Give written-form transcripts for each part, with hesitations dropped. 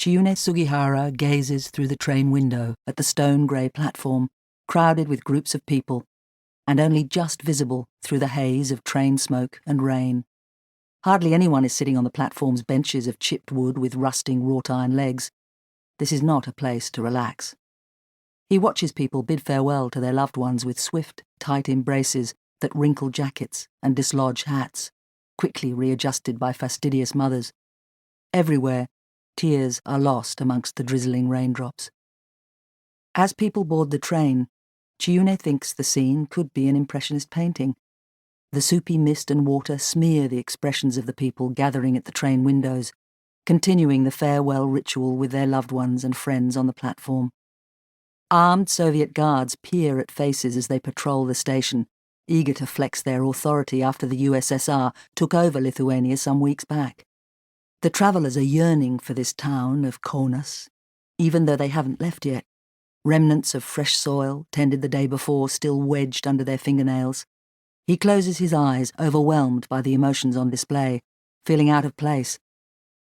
Chiune Sugihara gazes through the train window at the stone-grey platform, crowded with groups of people, and only just visible through the haze of train smoke and rain. Hardly anyone is sitting on the platform's benches of chipped wood with rusting wrought-iron legs. This is not a place to relax. He watches people bid farewell to their loved ones with swift, tight embraces that wrinkle jackets and dislodge hats, quickly readjusted by fastidious mothers. Everywhere, tears are lost amongst the drizzling raindrops. As people board the train, Chiune thinks the scene could be an impressionist painting. The soupy mist and water smear the expressions of the people gathering at the train windows, continuing the farewell ritual with their loved ones and friends on the platform. Armed Soviet guards peer at faces as they patrol the station, eager to flex their authority after the USSR took over Lithuania some weeks back. The travellers are yearning for this town of Kaunas, even though they haven't left yet. Remnants of fresh soil, tended the day before, still wedged under their fingernails. He closes his eyes, overwhelmed by the emotions on display, feeling out of place.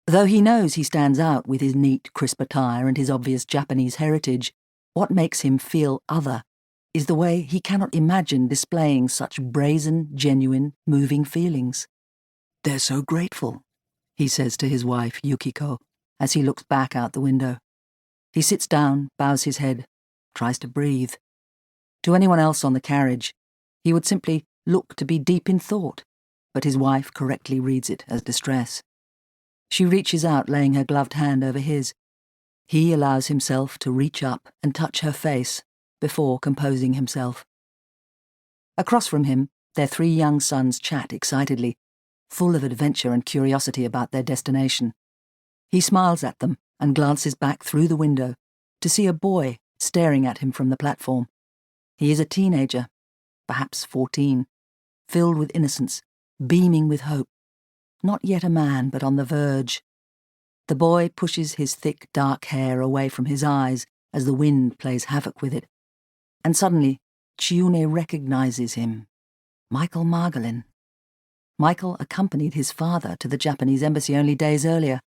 Though he knows he stands out with his neat, crisp attire and his obvious Japanese heritage, what makes him feel other is the way he cannot imagine displaying such brazen, genuine, moving feelings. "They're so grateful," he says to his wife, Yukiko, as he looks back out the window. He sits down, bows his head, tries to breathe. To anyone else on the carriage, he would simply look to be deep in thought, but his wife correctly reads it as distress. She reaches out, laying her gloved hand over his. He allows himself to reach up and touch her face before composing himself. Across from him, their 3 young sons chat excitedly, full of adventure and curiosity about their destination. He smiles at them and glances back through the window to see a boy staring at him from the platform. He is a teenager, perhaps 14, filled with innocence, beaming with hope. Not yet a man, but on the verge. The boy pushes his thick, dark hair away from his eyes as the wind plays havoc with it. And suddenly, Chiune recognizes him. Rachael Margolin. Michael accompanied his father to the Japanese embassy only days earlier.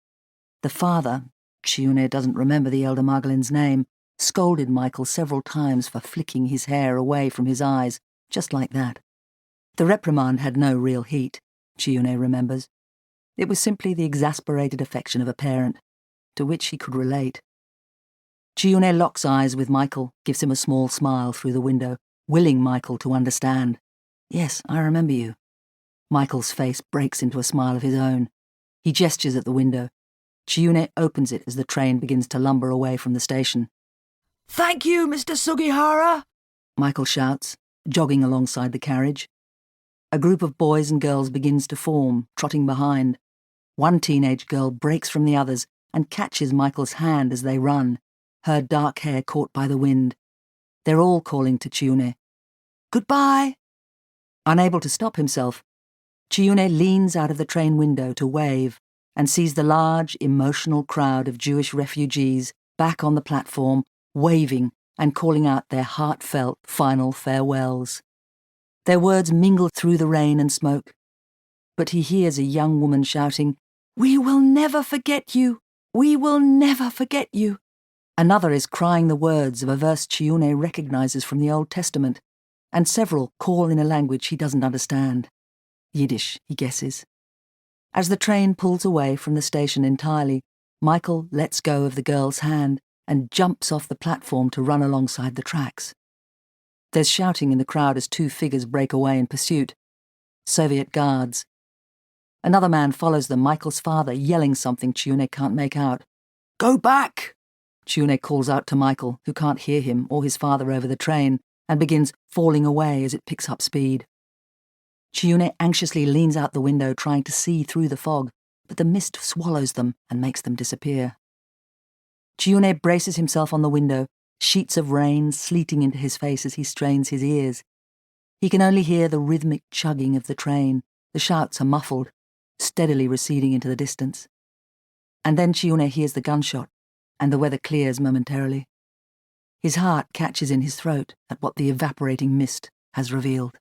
The father, Chiune doesn't remember the elder Margolin's name, scolded Michael several times for flicking his hair away from his eyes, just like that. The reprimand had no real heat, Chiune remembers. It was simply the exasperated affection of a parent, to which he could relate. Chiune locks eyes with Michael, gives him a small smile through the window, willing Michael to understand. "Yes, I remember you." Michael's face breaks into a smile of his own. He gestures at the window. Chiune opens it as the train begins to lumber away from the station. "Thank you, Mr. Sugihara!" Michael shouts, jogging alongside the carriage. A group of boys and girls begins to form, trotting behind. One teenage girl breaks from the others and catches Michael's hand as they run, her dark hair caught by the wind. They're all calling to Chiune. "Goodbye!" Unable to stop himself, Chiune leans out of the train window to wave and sees the large, emotional crowd of Jewish refugees back on the platform, waving and calling out their heartfelt final farewells. Their words mingle through the rain and smoke, but he hears a young woman shouting, "We will never forget you! We will never forget you!" Another is crying the words of a verse Chiune recognizes from the Old Testament, and several call in a language he doesn't understand. Yiddish, he guesses. As the train pulls away from the station entirely, Michael lets go of the girl's hand and jumps off the platform to run alongside the tracks. There's shouting in the crowd as 2 figures break away in pursuit. Soviet guards. Another man follows them, Michael's father, yelling something Chiune can't make out. "Go back!" Chiune calls out to Michael, who can't hear him or his father over the train, and begins falling away as it picks up speed. Chiune anxiously leans out the window, trying to see through the fog, but the mist swallows them and makes them disappear. Chiune braces himself on the window, sheets of rain sleeting into his face as he strains his ears. He can only hear the rhythmic chugging of the train. The shouts are muffled, steadily receding into the distance. And then Chiune hears the gunshot, and the weather clears momentarily. His heart catches in his throat at what the evaporating mist has revealed.